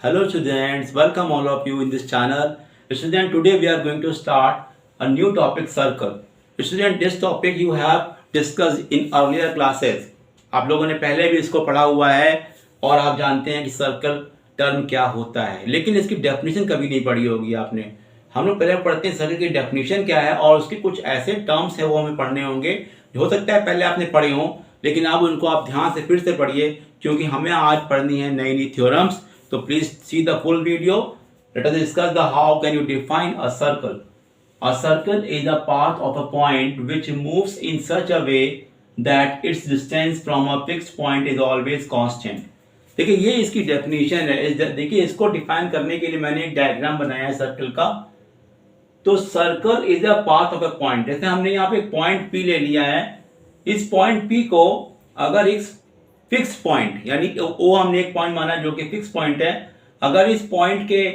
Hello students, welcome all of you in this channel. Student, today we are going to start a new topic circle. Student, this topic you have discussed in earlier classes. आप लोगों ने पहले भी इसको पढ़ा हुआ है और आप जानते हैं कि सर्कल टर्म क्या होता है, लेकिन इसकी डेफिनेशन कभी नहीं पढ़ी होगी आपने। हम लोग पहले पढ़ते हैं सर्कल की डेफिनेशन क्या है और उसके कुछ ऐसे टर्म्स है वो हमें पढ़ने होंगे। हो सकता है पहले आपने पढ़े हों, लेकिन अब उनको आप ध्यान से फिर से पढ़िए क्योंकि हमें आज पढ़नी है नई नई theorems. So please see the full video. Let us discuss the how can you define a circle. A circle is a path of a point which moves in such a way that its distance from a fixed point is always constant. देखिए ये इसकी definition है। देखिए इसको define करने के लिए मैंने एक डायग्राम बनाया है सर्कल का। तो circle is a path of a point. जैसे हमने यहाँ पे एक पॉइंट P ले लिया है। इस पॉइंट P को अगर इस फिक्स पॉइंट यानी वो हमने एक पॉइंट माना जो कि फिक्स पॉइंट है, अगर इस पॉइंट के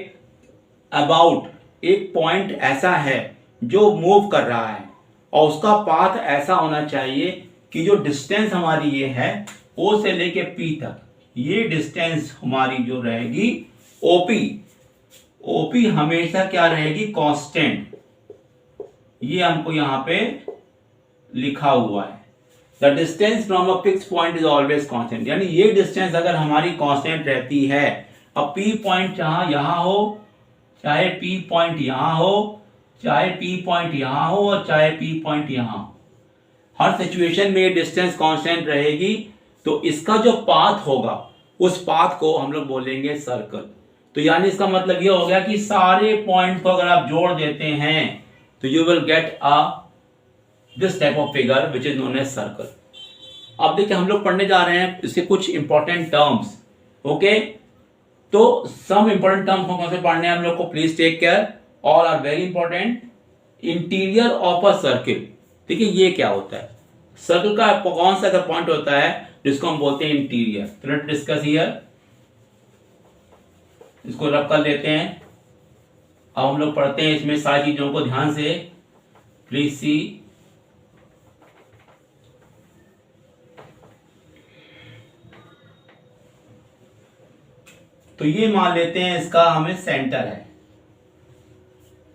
अबाउट एक पॉइंट ऐसा है जो मूव कर रहा है और उसका पाथ ऐसा होना चाहिए कि जो डिस्टेंस हमारी ये है O से लेके P तक, ये डिस्टेंस हमारी जो रहेगी OP हमेशा क्या रहेगी, कांस्टेंट। ये हमको यहां पे लिखा हुआ है। The distance from a fixed point is always constant. यानी ये डिस्टेंस अगर हमारी कांस्टेंट रहती है, अब P पॉइंट चाहे यहां हो, चाहे P पॉइंट यहां हो, चाहे P पॉइंट यहां हो और चाहे P पॉइंट यहां हो, हर सिचुएशन में ये डिस्टेंस कांस्टेंट रहेगी। तो इसका जो पाथ होगा उस पाथ को हम लोग बोलेंगे सर्कल। तो यानी इसका मतलब ये हो गया कि सारे पॉइंट को अगर आप जोड़ देते हैं तो you will get a this type of figure which is known as circle. अब देखिए हम लोग पढ़ने जा रहे हैं इसके कुछ इंपॉर्टेंट टर्म्स। ओके, तो सम इंपॉर्टेंट टर्म्स कौन से पढ़ने हैं हम लोग को, please take care, all are very important. Interior of a circle. देखिए ये क्या होता है, सर्कल का कौन सा पॉइंट होता है जिसको हम बोलते हैं इंटीरियर। तो लेट्स डिस्कस हियर, इसको रब कर लेते हैं। अब हम लोग पढ़ते हैं इसमें सारी चीजों को ध्यान से, प्लीज सी। तो ये मान लेते हैं इसका हमें सेंटर है।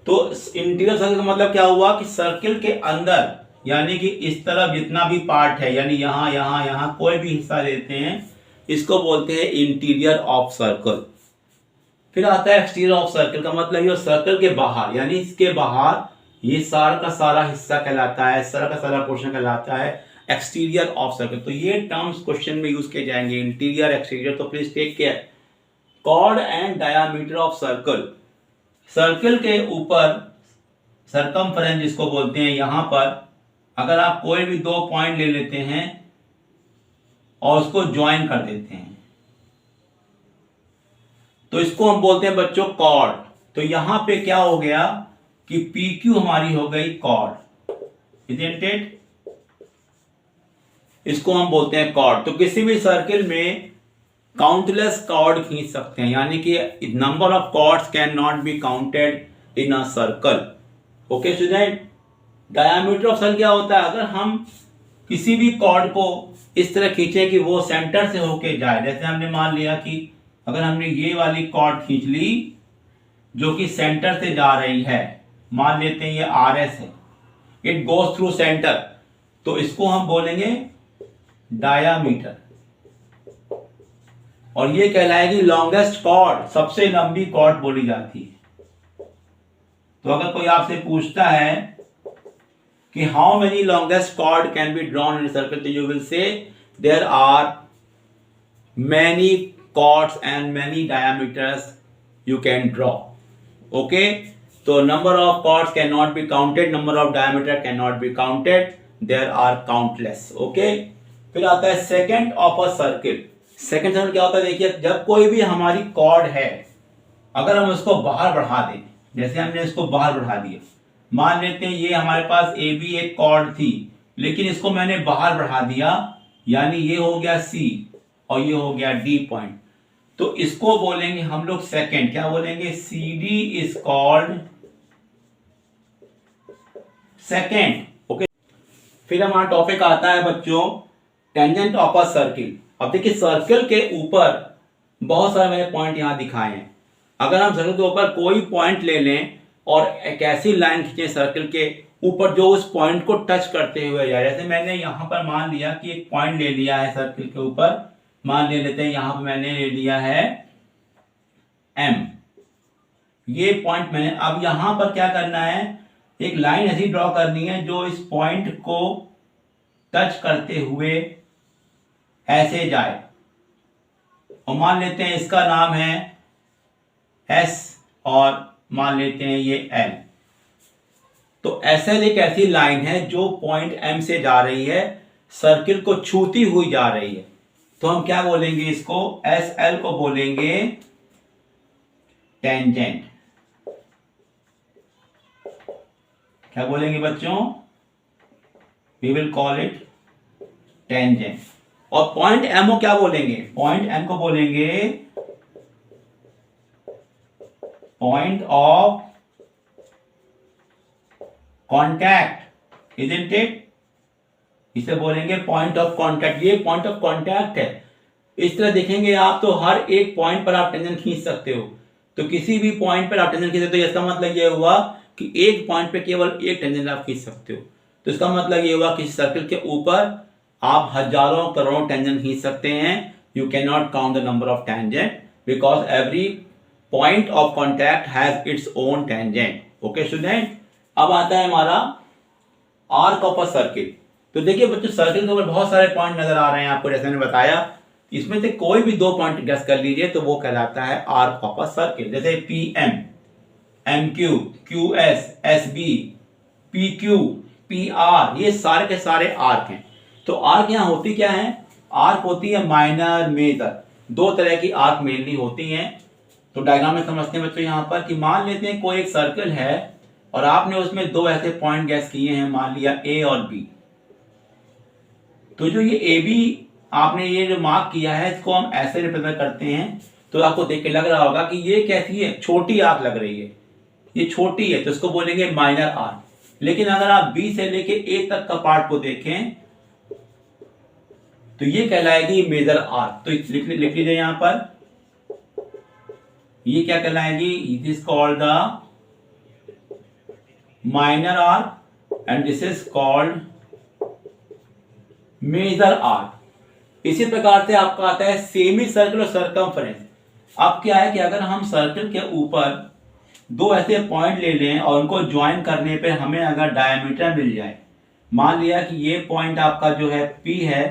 तो इंटीरियर सर्कल का मतलब क्या हुआ कि सर्किल के अंदर यानी कि इस तरफ जितना भी पार्ट है, यानी यहां यहां यहां कोई भी हिस्सा लेते हैं, इसको बोलते हैं इंटीरियर ऑफ सर्कल। फिर आता है एक्सटीरियर ऑफ सर्कल का मतलब ये सर्कल के बाहर, यानी इसके बाहर ये सारा का सारा हिस्सा कहलाता है, सारा का सारा पोर्शन कहलाता है एक्सटीरियर ऑफ सर्कल। तो ये टर्म्स क्वेश्चन में यूज किए जाएंगे, इंटीरियर एक्सटीरियर। तो please take care. Chord and diameter of circle. Circle के ऊपर सरकमफ्रेंस जिसको बोलते हैं, यहां पर अगर आप कोई भी दो पॉइंट ले लेते हैं और उसको ज्वाइन कर देते हैं तो इसको हम बोलते हैं बच्चों कॉर्ड। तो यहां पे क्या हो गया कि PQ हमारी हो गई कॉर्ड, इजंट इट? इसको हम बोलते हैं कॉर्ड। तो किसी भी सर्किल में काउंटलेस कॉर्ड खींच सकते हैं, यानी कि number of chords can not be counted in a circle. Okay student, diameter of circle क्या होता है, अगर हम किसी भी कॉर्ड को इस तरह खींचे कि वो सेंटर से होके जाए। जैसे हमने मान लिया कि अगर हमने ये वाली कॉर्ड खींच ली जो कि सेंटर से जा रही है, मान लेते हैं ये RS है, इट गोज थ्रू सेंटर, तो इसको हम बोलेंगे डायामीटर और ये कहलाएगी लॉन्गेस्ट कॉर्ड, सबसे लंबी कॉर्ड बोली जाती है। तो अगर कोई आपसे पूछता है कि how many longest chord can be drawn in circle, तो you will say there are many chords and many diameters you can draw. Okay, तो number of chords can not be counted, number of diameter can not be counted, there are countless. Okay, फिर आता है secant of a circle. Secant circle क्या होता है, देखिए जब कोई भी हमारी कॉर्ड है अगर हम उसको बाहर बढ़ा दें, जैसे हमने इसको बाहर बढ़ा दिया, मान लेते हैं ये हमारे पास AB एक कॉर्ड थी लेकिन इसको मैंने बाहर बढ़ा दिया, यानी ये हो गया C और ये हो गया D पॉइंट। तो इसको बोलेंगे हम लोग सेकेंड, क्या बोलेंगे, CD is called second. Okay, फिर हमारा टॉपिक आता है बच्चों टेंजेंट ऑफ अ सर्किल। अब देखिए सर्कल के ऊपर बहुत सारे मैंने पॉइंट यहाँ दिखाए हैं। अगर हम सर्कल के ऊपर कोई पॉइंट ले लें और एक ऐसी लाइन खींचे सर्कल के ऊपर जो उस पॉइंट को टच करते हुए जाए, जैसे मैंने यहाँ पर मान लिया कि एक पॉइंट ले लिया है सर्कल के ऊपर, मान ले लेते हैं यहाँ पर मैंने ले लिया है M, ये पॉइंट मैंने, अब यहाँ पर क्या करना है, एक लाइन ऐसी ड्रॉ करनी है जो इस पॉइंट को टच करते हुए ऐसे जाए, और मान लेते हैं इसका नाम है S और मान लेते हैं ये L। तो SL एक ऐसी लाइन है जो पॉइंट M से जा रही है, सर्किल को छूती हुई जा रही है। तो हम क्या बोलेंगे इसको, SL को बोलेंगे टेंजेंट। क्या बोलेंगे बच्चों, we will call it tangent. और पॉइंट M को क्या बोलेंगे, पॉइंट M को बोलेंगे point of contact, isn't it, इसे बोलेंगे पॉइंट ऑफ कॉन्टैक्ट। ये पॉइंट ऑफ कॉन्टैक्ट है। इस तरह देखेंगे आप तो हर एक पॉइंट पर आप टेंजेंट खींच सकते हो। तो किसी भी पॉइंट पर आप टेंजेंट खींच सकते हो, इसका मतलब ये हुआ कि एक पॉइंट पे केवल एक टेंजेंट आप खींच सकते हो। तो इसका मतलब ये हुआ कि सर्कल के ऊपर आप हजारों करोड़ों टेंजेंट खींच सकते हैं। You can not count the number of tangent because every point of contact has its own tangent. Okay student, अब आता है हमारा आर्क ऑफ अ सर्किल। तो देखिए बच्चों, सर्किल के ऊपर बहुत सारे पॉइंट नजर आ रहे हैं आपको, जैसे मैंने बताया। इसमें से कोई भी दो पॉइंट गेस कर लीजिए तो वो कहलाता है आर्क ऑफ अ सर्किल। जैसे PM, MQ, QS, SB, PQ, PR, ये सारे के सारे आर्क हैं। तो आर्क यहाँ होती क्या है, आर्क होती है माइनर, मेजर, दो तरह की आर्क मेनली होती हैं। तो डायग्राम में समझते हैं बच्चों यहाँ पर कि मान लेते हैं कोई एक सर्कल है और आपने उसमें दो ऐसे पॉइंट गैस किए हैं, मान लिया A और B। तो जो ये AB आपने ये जो मार्क किया है, इसको हम ऐसे रिप्रेजेंट करते हैं। तो आपको देख के लग रहा होगा कि ये कैसी है, छोटी आर्क लग रही है, ये छोटी है, तो इसको बोलेंगे माइनर आर्क। लेकिन अगर आप B से लेके A तक का पार्ट को देखें तो ये कहलाएगी मेजर आर्क। तो लिख लीजिए यहां पर, ये क्या कहलाएगी, it is called the minor arc and this is called major arc. इसी प्रकार से आपका आता है सेमी सर्कल और सरकमफ्रेंस। अब क्या है कि अगर हम सर्कल के ऊपर दो ऐसे पॉइंट ले लें और उनको ज्वाइन करने पे हमें अगर डायमीटर मिल जाए, मान लिया कि ये पॉइंट आपका जो है P है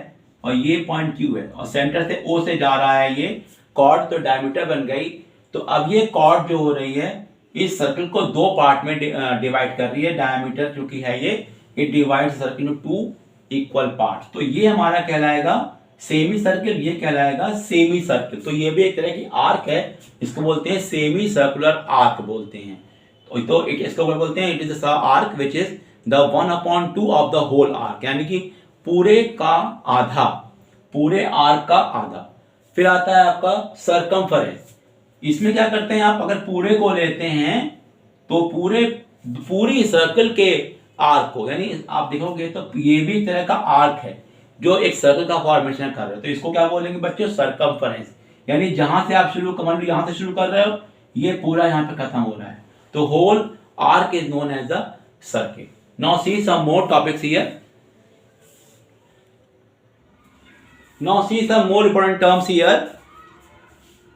और ये पॉइंट Q है और सेंटर से O से जा रहा है ये कॉर्ड, तो डायमीटर बन गई। तो अब ये कॉर्ड जो हो रही है इस सर्कल को दो पार्ट में डिवाइड कर रही है। डायमीटर क्योंकि है ये, it divide circle into two equal parts. तो ये हमारा कहलाएगा सेमी सर्कल, ये कहलाएगा सेमी सर्कल। तो ये भी एक तरह की आर्क है, इसको बोलते हैं सेमी सर्कुलर आर्क बोलते हैं। तो इसको बोलते हैं it is arc which is the 1/2 of the whole arc, यानी कि पूरे का आधा, पूरे आर्क का आधा। फिर आता है आपका सरकमफरेंस। इसमें क्या करते हैं आप, अगर पूरे को लेते हैं तो पूरी सर्कल के आर्क को, यानी आप देखोगे तो ये भी तरह का आर्क है जो एक सर्कल का फॉर्मेशन कर रहे हो। तो इसको क्या बोलेंगे बच्चों, सरकमफरेंस। यानी जहां से आप यहां से शुरू कर रहे हो, ये पूरा यहां पे खत्म हो रहा है। तो whole arc is known as the circle. Now see some more topics here. Now see some more important terms here.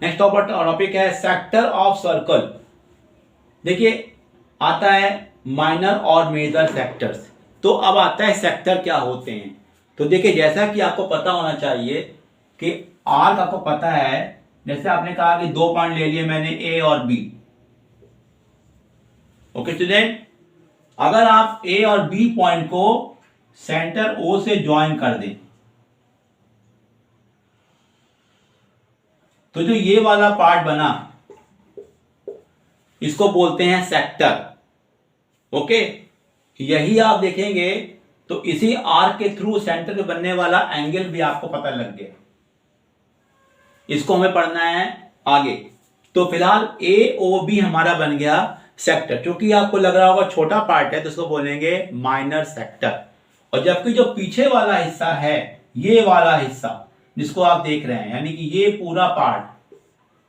Next topic है सेक्टर ऑफ सर्कल। देखिए आता है माइनर और मेजर सेक्टर्स। तो अब आता है सेक्टर क्या होते हैं। तो देखिए जैसा कि आपको पता होना चाहिए कि आर्क आपको पता है, जैसे आपने कहा कि दो पॉइंट ले लिए मैंने A और B। ओके स्टूडेंट, अगर आप A और B पॉइंट को सेंटर O से ज्वाइन कर दें तो जो ये वाला पार्ट बना इसको बोलते हैं सेक्टर। ओके, यही आप देखेंगे तो इसी आर्क के थ्रू सेंटर में बनने वाला एंगल भी आपको पता लग गया। इसको हमें पढ़ना है आगे। तो फिलहाल AOB हमारा बन गया सेक्टर। क्योंकि आपको लग रहा होगा छोटा पार्ट है तो इसको बोलेंगे माइनर सेक्टर। और जबकि जो पीछे वाला हिस्सा है, ये वाला हिस्सा जिसको आप देख रहे हैं, यानी कि ये पूरा पार्ट,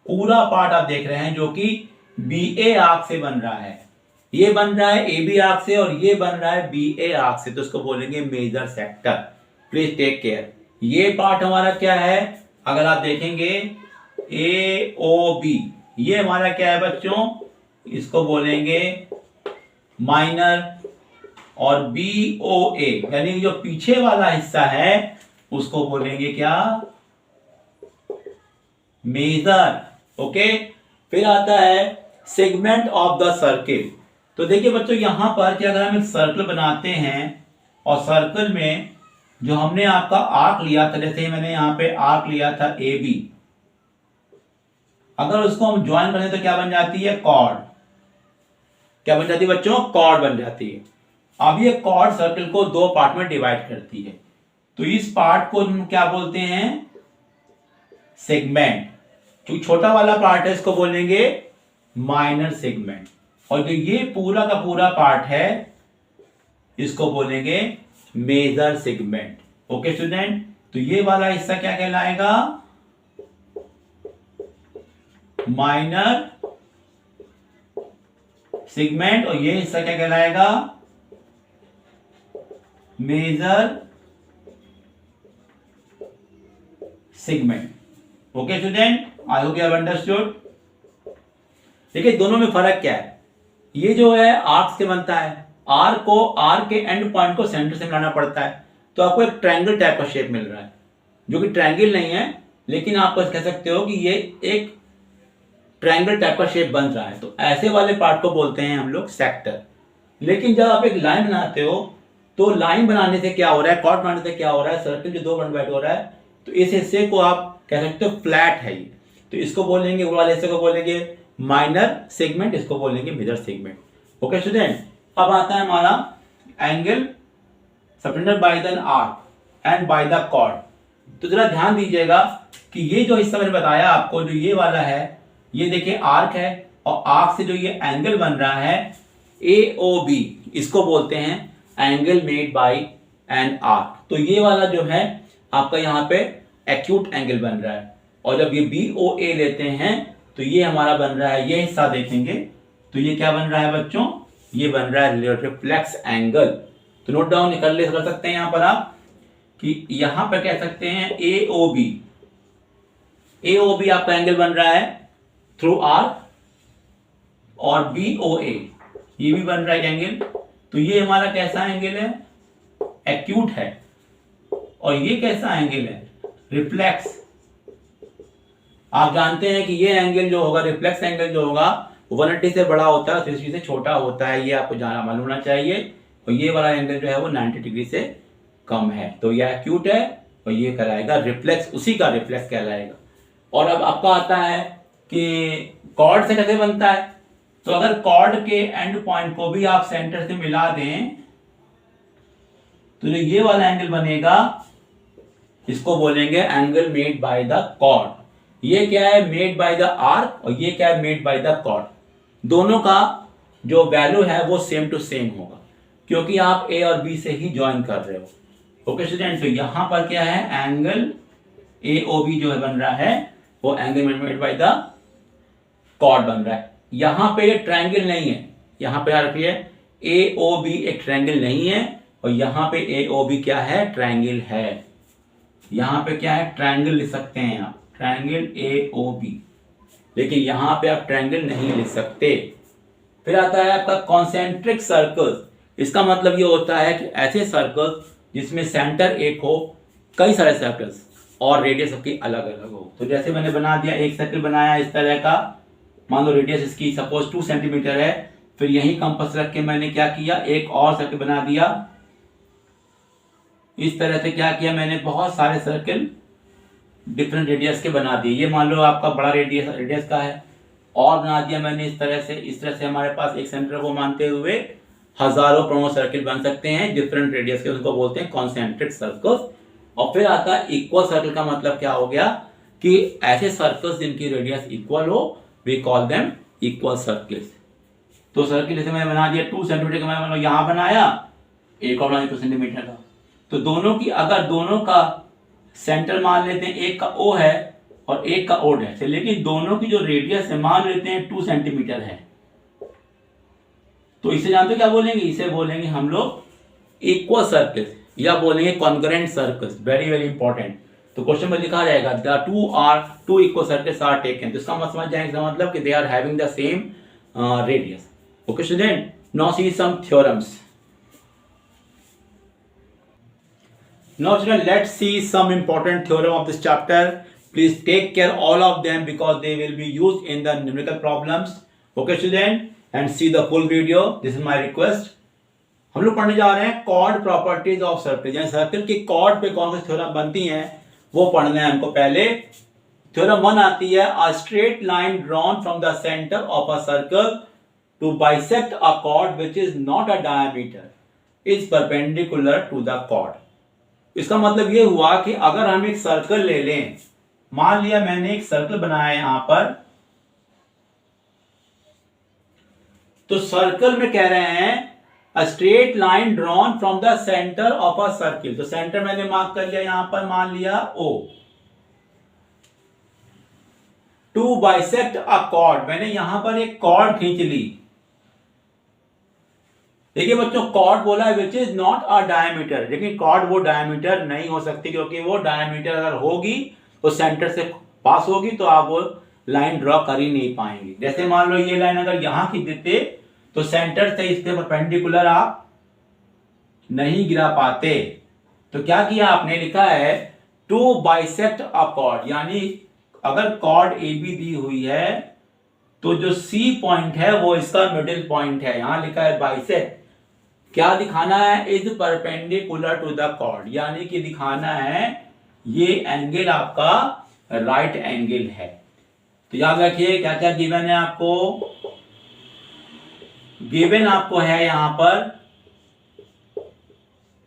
पूरा पार्ट आप देख रहे हैं जो कि बी ए आर्क से बन रहा है। ये बन रहा है ए बी आर्क से और ये बन रहा है बी ए आर्क से, तो इसको बोलेंगे major sector. Please take care. ये पार्ट हमारा क्या है, अगर आप देखेंगे ए ओ बी, ये हमारा क्या है बच्चों, इसको बोलेंगे माइनर, और बी ओ ए यानी जो पीछे वाला हिस्सा है उसको बोलेंगे क्या, मेजर। ओके, फिर आता है सेगमेंट ऑफ द सर्किल। तो देखिए बच्चों यहां पर कि अगर हम एक सर्कल बनाते हैं और सर्कल में जो हमने आपका आर्क लिया था, जैसे मैंने यहां पे आर्क लिया था ए बी, अगर उसको हम ज्वाइन करें तो क्या बन जाती है, कॉर्ड। क्या बन जाती है बच्चों, कॉर्ड बन जाती है। अब ये कॉर्ड सर्कल को दो पार्ट में डिवाइड करती है, तो इस पार्ट को हम क्या बोलते हैं, सेगमेंट। जो छोटा वाला पार्ट है इसको बोलेंगे माइनर सेगमेंट, और जो ये पूरा का पूरा पार्ट है इसको बोलेंगे मेजर सेगमेंट। ओके स्टूडेंट, तो ये वाला हिस्सा क्या कहलाएगा, माइनर सेगमेंट, और ये हिस्सा क्या कहलाएगा, major segment. Okay student, I hope you have understood. देखिए दोनों में फर्क क्या है, ये जो है आर्क से बनता है, आर्क के एंड पॉइंट को सेंटर से मिलाना पड़ता है, तो आपको एक ट्रायंगल टाइप का शेप मिल रहा है, जो कि ट्रायंगल नहीं है, लेकिन आप कह सकते हो कि ये एक ट्रायंगल टाइप का शेप बन रहा है। तो ऐसे वाले पार्ट को बोलते हैं हम लोग सेक्टर। लेकिन जब आप एक लाइन बनाते हो तो लाइन बनाने से क्या हो रहा है, कॉर्ड बनाने से क्या हो रहा है, सर्कल जो दो पार्ट डिवाइड हो रहा है, तो इस हिस्से को आप कह सकते हो फ्लैट है ये, तो इसको बोलेंगे, वो वाले हिस्से को बोलेंगे माइनर सेगमेंट, इसको बोलेंगे मेजर सेगमेंट। ओके स्टूडेंट, अब आता है हमारा angle subtended by the arc and by the chord. तो जरा ध्यान दीजिएगा कि ये जो हिस्सा मैंने बताया आपको, जो ये वाला है, ये देखिए आर्क है, और आर्क से जो ये एंगल बन रहा है ए ओ बी, इसको बोलते हैं angle made bye an arc. तो ये वाला जो है आपका यहाँ पे एक्यूट एंगल बन रहा है, और जब ये बी ओ ए लेते हैं तो ये हमारा बन रहा है, ये हिस्सा देखेंगे तो ये क्या बन रहा है बच्चों, ये बन रहा है रिफ्लेक्स एंगल। तो नोट डाउन कर सकते हैं यहाँ पर आप कि यहाँ पर कह सकते हैं ए ओ बी आपका एंगल बन रहा है थ्रू आर्क, और बी ओ ए ये भी बन रहा है एंगल। तो ये हमारा कैसा एंगल है, एक्यूट है, और ये कैसा एंगल है, रिफ्लेक्स। आप जानते हैं कि ये एंगल जो होगा, रिफ्लेक्स एंगल जो होगा, 180 से बड़ा होता है, 360 से छोटा होता है, ये आपको जाना मालूम होना चाहिए। और ये वाला एंगल जो है वो 90 डिग्री से कम है, तो ये एक्यूट है, और ये कहलाएगा रिफ्लेक्स, उसी का रिफ्लेक्स कहलाएगा। और अब आपका आता है कि कॉर्ड से कैसे बनता है, तो अगर कॉर्ड के एंड पॉइंट को भी आप सेंटर से मिला दें तो जो ये वाला एंगल बनेगा इसको बोलेंगे angle made by the chord. ये क्या है, मेड बाय द आर्क, और ये क्या है, मेड बाय द कॉर्ड। दोनों का जो वैल्यू है वो सेम टू सेम होगा, क्योंकि आप ए और बी से ही ज्वाइन कर रहे हो। ओके स्टूडेंट, तो यहां पर क्या है, एंगल ए ओ बी जो है बन रहा है वो angle made by the chord बन रहा है। यहां पे ये ट्रायंगल नहीं है, यहां पे याद रखिए ए ओ बी एक ट्रायंगल नहीं है, और यहां पे ए ओ बी क्या है, ट्रायंगल है। यहां पे क्या है, ट्रायंगल लिख सकते हैं आप, ट्रायंगल ए ओ बी, लेकिन यहां पे आप ट्रायंगल नहीं लिख सकते। फिर आता है आपका कॉन्सेंट्रिक सर्कल। इसका मतलब ये होता है कि ऐसे सर्कल जिसमें सेंटर एक हो, कई सारे सर्कल्स, और रेडियस सबकी अलग अलग हो। तो जैसे मैंने बना दिया, एक सर्कल बनाया इस तरह का, मान लो रेडियस इसकी सपोज 2 सेंटीमीटर है, फिर यही कंपास रख के मैंने क्या किया, एक और सर्कल बना दिया। इस तरह से क्या किया मैंने, बहुत सारे सर्कल डिफरेंट रेडियस के बना दिए। ये मान लो आपका बड़ा रेडियस का है, और बना दिया मैंने इस तरह से हमारे पास एक सेंटर को मानते हुए हजारों प्रमुख सर्कल बन सकते हैं डिफरेंट रेडियस के, उनको बोलते हैं कॉन्सेंट्रिक सर्कल्स। और फिर आता है इक्वल सर्कल का मतलब क्या हो गया कि ऐसे सर्कल्स जिनकी रेडियस इक्वल हो, we call them equal circles. तो सर्कल जैसे मैंने बना दिया 2 सेंटीमीटर का, मैंने यहां बनाया, एक और बना 2 सेंटीमीटर का। तो दोनों की, अगर दोनों का सेंटर मान लेते हैं, एक का ओ है और एक का ओड है, लेकिन दोनों की जो रेडियस है मान लेते हैं 2 सेंटीमीटर है, तो इसे जानते क्या बोलेंगे, इसे बोलेंगे हम लोग इक्वल सर्कल या बोलेंगे congruent circles. Very very important. तो क्वेश्चन में लिखा रहेगा the two equal circles are taken, तो इसका समझ जाएंगे, इसका मतलब कि they are having the same radius. Okay student, now see some theorems. Now student, let's see some important theorem of this chapter. Please take care all of them because they will be used in the numerical problems. Okay student, and see the full video. This is my request. हम लोग पढ़ने जा रहे हैं cord properties of circle, यानी circle की cord पे कौन सी थ्योरम बनती हैं वो पढ़ना है हमको। पहले थ्योरम 1 आती है, a straight line drawn from the centre of a circle to bisect a chord which is not a diameter is perpendicular to the chord. इसका मतलब ये हुआ कि अगर हम एक सर्कल ले लें, मान लिया मैंने एक सर्कल बनाया यहां पर, तो सर्कल में कह रहे हैं a straight line drawn from the centre of a circle, तो सेंटर मैंने मार्क कर लिया यहां पर, मान लिया O, to bisect a chord, मैंने यहां पर एक कॉर्ड खींच ली। देखिए बच्चों, कॉर्ड बोला है which is not a diameter, लेकिन कॉर्ड वो डायमीटर नहीं हो सकती, क्योंकि वो डायमीटर अगर होगी तो सेंटर से पास होगी तो आप वो लाइन ड्रॉ कर ही नहीं पाएंगे। जैसे मान लो ये लाइन अगर यहां खींच देते तो सेंटर से इसके परपेंडिकुलर आप नहीं गिरा पाते। तो क्या किया आपने, लिखा है टू बाइसेक्ट अ कॉर्ड, यानी अगर कॉर्ड ए बी दी हुई है तो जो सी पॉइंट है वो इसका मिडिल पॉइंट है, यहां लिखा है बाइसेक्ट। क्या दिखाना है, is perpendicular to the chord, यानी कि दिखाना है ये एंगल आपका राइट एंगल है। तो याद रखिए क्या क्या गिवन है आपको, गिवन आपको है यहां पर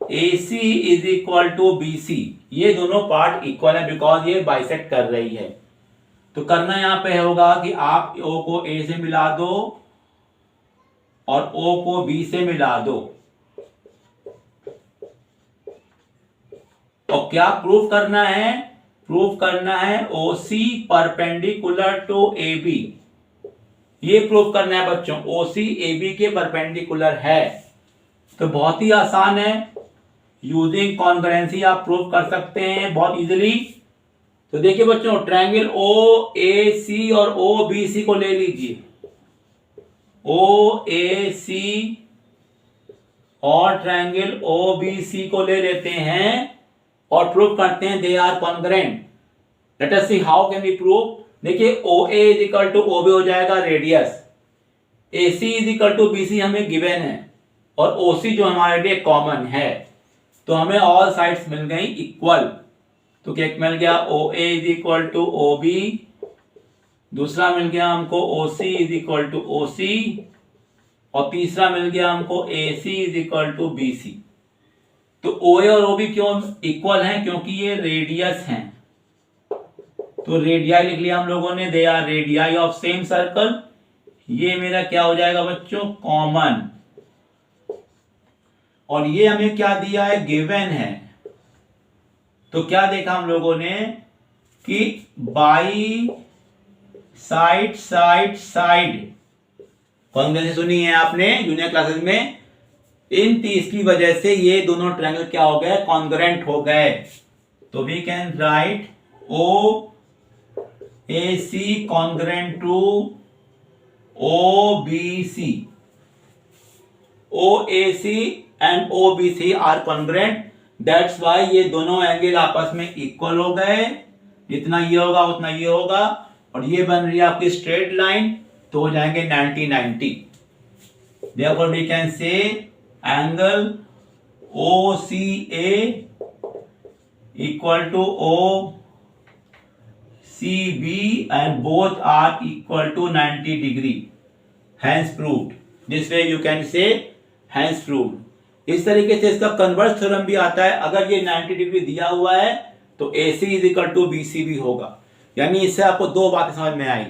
AC is equal to BC, ये दोनों पार्ट इक्वल है बिकॉज ये बाइसेक्ट कर रही है। तो करना यहां पे होगा कि आप O को A से मिला दो और O को B से मिला दो, और क्या प्रूफ करना है, प्रूफ करना है OC परपेंडिकुलर टू AB, ये प्रूफ करना है बच्चों, OC AB के परपेंडिकुलर है। तो बहुत ही आसान है, यूजिंग कॉन्करेंसी आप प्रूफ कर सकते हैं बहुत इजीली। तो देखिए बच्चों, ट्रायंगल OAC और OBC को ले लीजिए, OAC और ट्रायंगल OBC को ले लेते हैं और प्रूव करते हैं they are congruent. Let us see how can we prove. देखिए OA is equal to OB हो जाएगा radius, AC is equal to BC हमें गिवन है, और OC जो हमारे लिए कॉमन है, तो हमें ऑल साइड्स मिल गई इक्वल। तो क्या मिल गया, OA is equal to OB, दूसरा मिल गया हमको OC is equal to OC, और तीसरा मिल गया हमको AC is equal to BC। तो OA और OB क्यों इक्वल हैं, क्योंकि ये रेडियस हैं, तो रेडियाई लिख लिया हम लोगों ने, they are radii of same circle. ये मेरा क्या हो जाएगा बच्चों, कॉमन, और ये हमें क्या दिया है, गिवन है। तो क्या देखा हम लोगों ने कि by side side side, concurrency सुनी है आपने जूनियर क्लासेस में, इन 30 की वजह से ये दोनों ट्रायंगल क्या हो गए, कॉन्करेंट हो गए। तो we can write OAC congruent to OBC, OAC and OBC are congruent, that's why ये दोनों एंगल आपस में इक्वल हो गए, जितना ये होगा उतना ये होगा, और ये बन रही है आपकी स्ट्रेट लाइन, तो हो जाएंगे 90-90। Therefore we can say angle OCA equal to OCB and both are equal to 90 degree. Hence proved. This way you can say hence proved. इस तरीके से इसका कन्वर्स थ्योरम भी आता है, अगर ये 90 डिग्री दिया हुआ है तो AC is equal to BC भी होगा। यानी इससे आपको दो बातें समझ में आई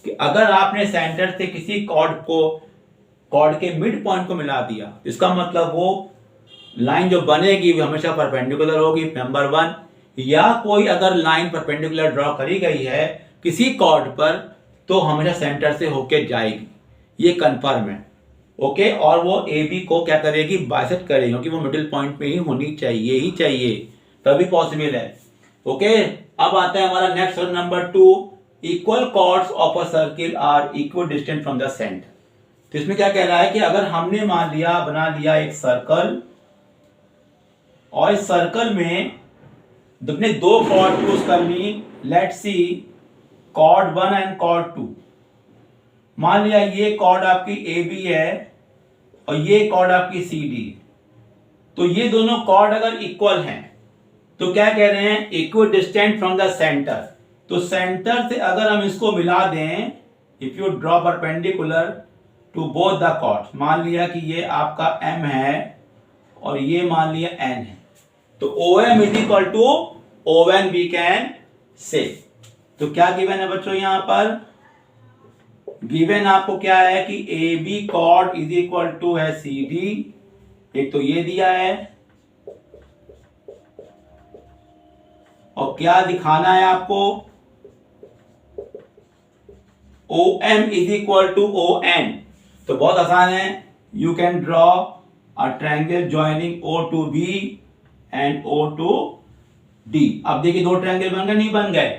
कि अगर आपने सेंटर से किसी कॉर्ड के मिड पॉइंट को मिला दिया, इसका मतलब वो लाइन जो बनेगी वो हमेशा परपेंडिकुलर होगी, नंबर 1। या कोई अगर लाइन परपेंडिकुलर ड्रॉ करी गई है किसी कॉर्ड पर तो हमेशा सेंटर से होके जाएगी, ये कंफर्म है। ओके, और वो ए बी को क्या करेगी, बाइसेक्ट करेगी, क्योंकि वो मिडिल पॉइंट पे ही होनी चाहिए ही चाहिए, तभी पॉसिबल है। ओके, अब आता है हमारा next number 2, equal chords of a circle are equal distant from the centre. तो इसमें क्या कह रहा है कि अगर हमने मान लिया बना लिया एक सर्कल, और इस सर्कल में अपने दो कॉर्ड यूज कर ली, let's see chord 1 and chord 2। मान लिया ये कॉर्ड आपकी ए बी है और ये कॉर्ड आपकी सी डी। तो ये दोनों कॉर्ड अगर इक्वल हैं तो क्या कह रहे हैं, equal distant from the centre. तो सेंटर से अगर हम इसको मिला दें, if you draw perpendicular to both the chords, मान लिया कि ये आपका M है और ये मान लिया N है, तो OM is equal to ON we can say. तो क्या गिवन है बच्चों, यहां पर गिवन आपको क्या है कि A B chord is equal to है सी डी, एक तो ये दिया है, और क्या दिखाना है आपको, O M is equal to O N. तो बहुत आसान है, you can draw a triangle joining O to B and O to D. अब देखिए दो ट्रायंगल बन गए, नहीं बन गए,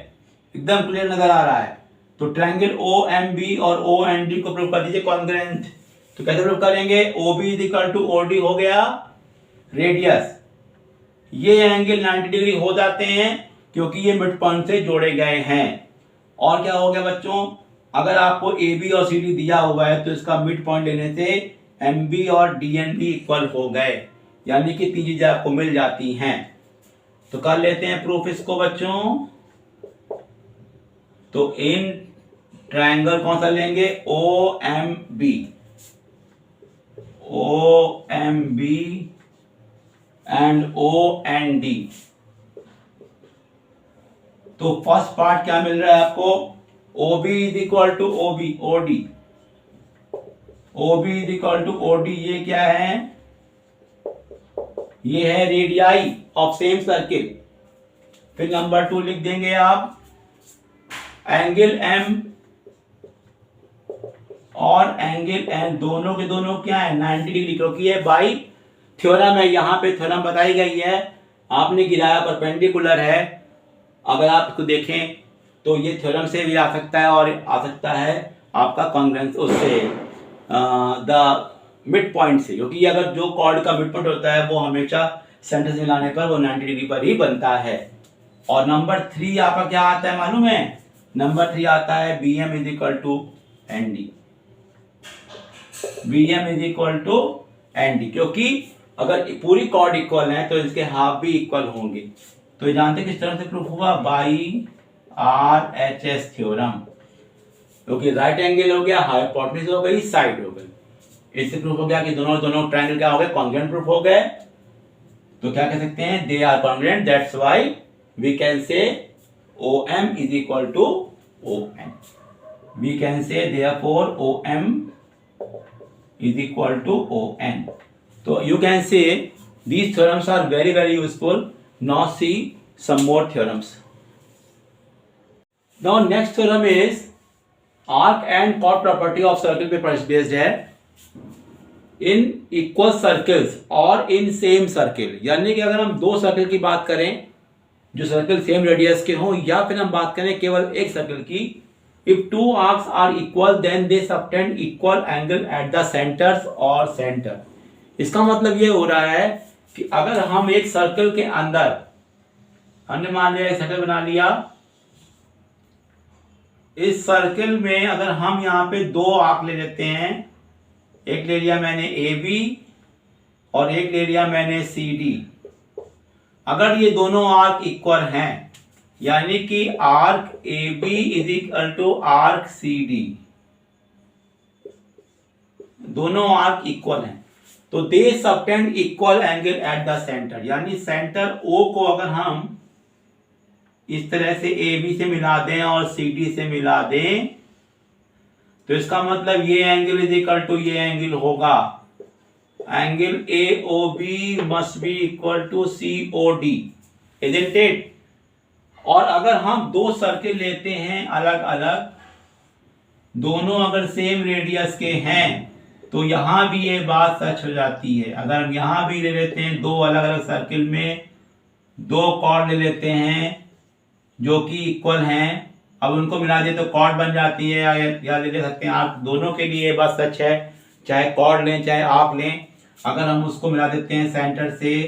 एकदम क्लियर नजर आ रहा है। तो ट्रायंगल ओ एम बी और ओ एन डी को प्रूव कर दीजिए कॉन्ग्रुएंट। तो कैसे प्रूव करेंगे, O B is equal to O D हो गया रेडियस, ये एंगल 90 डिग्री हो जाते हैं क्योंकि ये मिड पॉइंट से जोड़े गए हैं। और क्या हो गया बच्चों, अगर आपको ए बी और सी डी दिया हुआ है तो इसका मिड पॉइंट लेने से एम बी और डी एन बी इक्वल हो गए, यानी कि तीन चीजें आपको मिल जाती हैं। तो कर लेते हैं प्रूफ इसको बच्चों। तो इन ट्रायंगल कौन सा लेंगे, O M B, O M B and O N D. तो फर्स्ट पार्ट क्या मिल रहा है आपको, O B is equal to O B O D, O B is equal to O D, ये क्या है, ये है रेडियाई ऑफ सेम सर्किल। फिर नंबर 2 लिख देंगे आप, एंगल एम और एंगल एन दोनों के दोनों क्या है 90 डिग्री, क्योंकि ये बाई थ्योरम है, यहां पे थ्योरम बताई गई है, आपने गिराया परपेंडिकुलर है। अगर आप इसको देखें तो ये थ्योरम से भी आ सकता है और आ सकता है आपका कॉन्ग्रुएंस उससे द मिड पॉइंट से, क्योंकि अगर जो कॉर्ड का मिड पॉइंट होता है वो हमेशा सेंटर से मिलाने पर वो 90 डिग्री पर ही बनता है। और नंबर 3 आपका क्या आता है मालूम है, नंबर 3 आता है B M is equal to N D, B M is equal to N D, क्योंकि अगर पूरी कॉर्ड इक्वल है तो इसके हाफ भी इक्वल होंगे। तो ये जानते किस तरह से प्रूफ हुआ, by R H S theorem, क्योंकि राइट एंगल हो गया, हाइपोटेन्यूज हो गई, साइड हो गई, इससे प्रूफ हो गया कि दोनों दोनों ट्रायंगल क्या हो गए, कॉन्ग्रुएंट प्रूफ हो गए। तो क्या कह सकते हैं, they are congruent, that's why we can say O M is equal to O N, we can say therefore O M is equal to ON. So you can say these theorems are very very useful. Now see some more theorems. Now next theorem is arc and chord property of circle पे based है, in equal circles और in same circle। यानी कि अगर हम दो circle की बात करें जो सर्कल सेम रेडियस के हों, या फिर हम बात करें केवल एक सर्कल की, if two arcs are equal then they subtend equal angle at the centers or center। इसका मतलब ये हो रहा है कि अगर हम एक सर्कल के अंदर, हमने मान लिया एक सर्कल बना लिया, इस सर्कल में अगर हम यहाँ पे दो आर्क ले लेते हैं, एक ले लिया मैंने ए बी और एक ले लिया मैंने सी डी, अगर ये दोनों आर्क इक्वल हैं, यानी कि arc A B is equal to arc C D, दोनों आर्क इक्वल हैं, तो they subtend equal angle at the centre. यानी सेंटर ओ को अगर हम इस तरह से ए बी से मिला दें और सी डी से मिला दें, तो इसका मतलब ये एंगल इज इक्वल टू ये एंगल होगा, angle A O B must be equal to C O D, isn't it. और अगर हम दो सर्किल लेते हैं अलग अलग, दोनों अगर सेम रेडियस के हैं, तो यहाँ भी ये बात सच हो जाती है। अगर हम यहाँ भी ले लेते हैं, दो अलग अलग सर्किल में दो कॉर्ड ले लेते हैं जो कि इक्वल हैं, अब उनको मिला दे तो कॉर्ड बन जाती है, या ले सकते हैं आप। दोनों के लिए ये बात सच है, चाहे कॉर्ड लें चाहे आर्क लें। अगर हम उसको मिला देते हैं सेंटर से,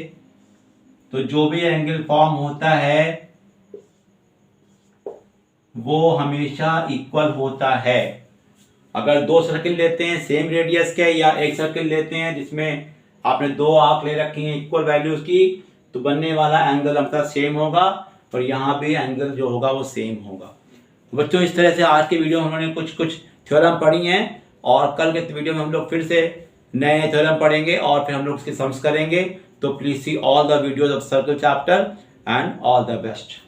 तो जो भी एंगल फॉर्म होता है वो हमेशा इक्वल होता है। अगर दो सर्किल लेते हैं सेम रेडियस के, या एक सर्किल लेते हैं जिसमें आपने दो आर्क ले रखी हैं इक्वल वैल्यूज की, तो बनने वाला एंगल हमेशा सेम होगा, और यहाँ भी एंगल जो होगा वो सेम होगा। बच्चों, इस तरह से आज के वीडियो में हमने कुछ थ्योरम पढ़ी हैं, और कल के वीडियो में हम लोग फिर से नए थ्योरम पढ़ेंगे और फिर हम लोग उसकी सम्स करेंगे। तो please see all the videos of circle chapter, and all the best.